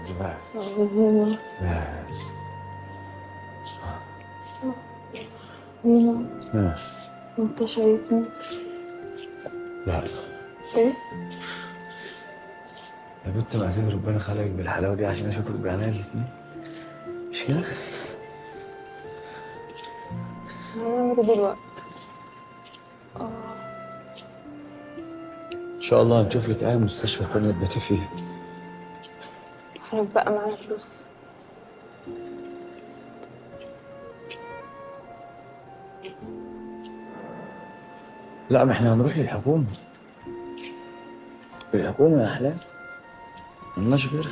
بس انت شايفني؟ لا ايه؟ يا بنت، ما اكيد ربنا خلقك بالحلاوه دي عشان اشوفك بعينيا الاتنين، مش كده؟ هنعمل ايه دلوقتي؟ ان شاء الله هنشوف لك اي مستشفى تانية تباتي فيها. هنبقى معانا فلوس؟ لا، ما احنا هنروح للحكومه. الحكومه يا احلام، ملناش غيرها.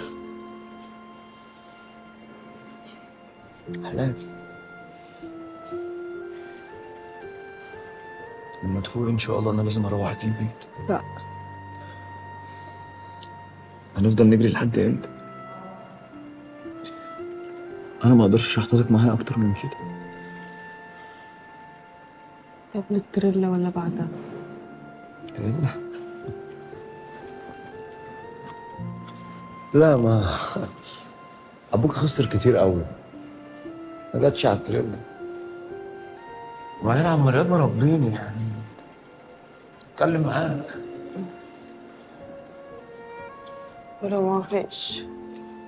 احلام، لما تفوق ان شاء الله انا لازم اروحك البيت. لا. هنفضل نجري لحد امتى؟ انا ما اقدرش احتاجك معايا اكتر من كده. قبل التريلا ولا بعدها؟ لا، ما ابوك خسر كتير قوي، ما جاتش على التريلا. وبعدين عم رياض مربيني يعني، اتكلم معاه. ولو ما فيش؟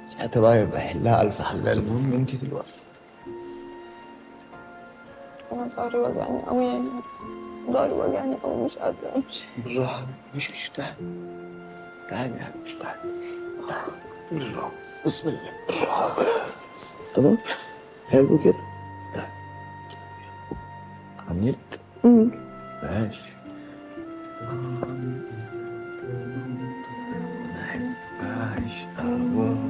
ساعتها بقى يبقى حلها الف حلال. المهم انت دلوقتي. انا ظهري وجعني قوي يعني، ظهري وجعني قوي، مش قادرة امشي. بالراحه، مش تعالى. تعالى يا حبيبي، تعالى. بالراحه، بسم الله، بالراحه. تمام، حلو كده. تعالى، عميلك. ماشي. ما بحبهاش أهواك.